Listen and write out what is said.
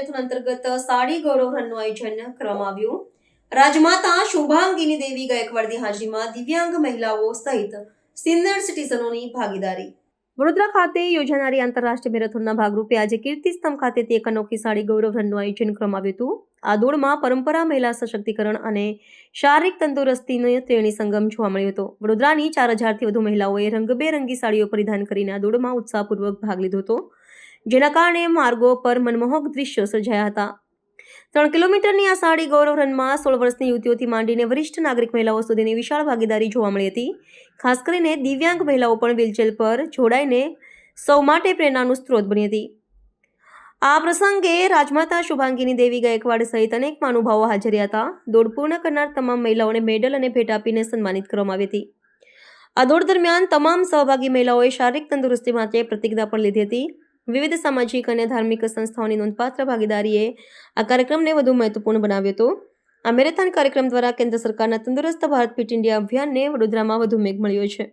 Marathon અંતર્ગત સાડી ગૌરવ રનનું આયોજન કરવામાં આવ્યું. રાજમાતા શુભાંગીની દેવી ગાયકવાડની હાજરીમાં દિવ્યાંગ મહિલાઓ સહિત સિનિયર સિટીઝનોની ભાગીદારી. વડોદરા ખાતે યોજાનારી આંતરરાષ્ટ્રીય મેરેથોનના ભાગરૂપે આજે કીર્તિસ્તંભ ખાતેથી એક અનોખી સાડી ગૌરવ રનનું આયોજન કરવામાં આવ્યું હતું. આ દોડમાં પરંપરા, મહિલા સશક્તિકરણ અને શારીરિક તંદુરસ્તીનો ત્રિવેણી સંગમ જોવા મળ્યો હતો. વડોદરાની 4000થી વધુ મહિલાઓએ રંગબેરંગી સાડીઓ પરિધાન કરીને આ દોડમાં ઉત્સાહપૂર્વક ભાગ લીધો હતો, જેના કારણે માર્ગો પર મનમોહક દ્રશ્યો સર્જાયા હતા. 3 કિલોમીટરની આ સાડી ગૌરવ રનમાં 16 વર્ષની યુવતીઓથી માંડીને વરિષ્ઠ નાગરિક મહિલાઓ સુધીની વિશાળ ભાગીદારી જોવા મળી હતી. ખાસ કરીને દિવ્યાંગ મહિલાઓ પણ વ્હીલચેર પર જોડાઈને સૌ માટે પ્રેરણાનું સ્ત્રોત બની હતી. આ પ્રસંગે રાજમાતા શુભાંગીની દેવી ગાયકવાડ સહિત અનેક મહાનુભાવો હાજર રહ્યા હતા. દોડ પૂર્ણ કરનાર તમામ મહિલાઓને મેડલ અને ભેટ આપીને સન્માનિત કરવામાં આવી હતી. આ દોડ દરમિયાન તમામ સહભાગી મહિલાઓએ શારીરિક તંદુરસ્તી માટે પ્રતિજ્ઞા પણ લીધી હતી. વિવિધ સામાજિક અને ધાર્મિક સંસ્થાઓની નોંધપાત્ર ભાગીદારીએ આ કાર્યક્રમને વધુ મહત્વપૂર્ણ બનાવ્યો હતો. આ મેરેથોન કાર્યક્રમ દ્વારા કેન્દ્ર સરકારના તંદુરસ્ત ભારત ફિટ ઇન્ડિયા અભિયાનને વડોદરામાં વધુ વેગ મળ્યો છે.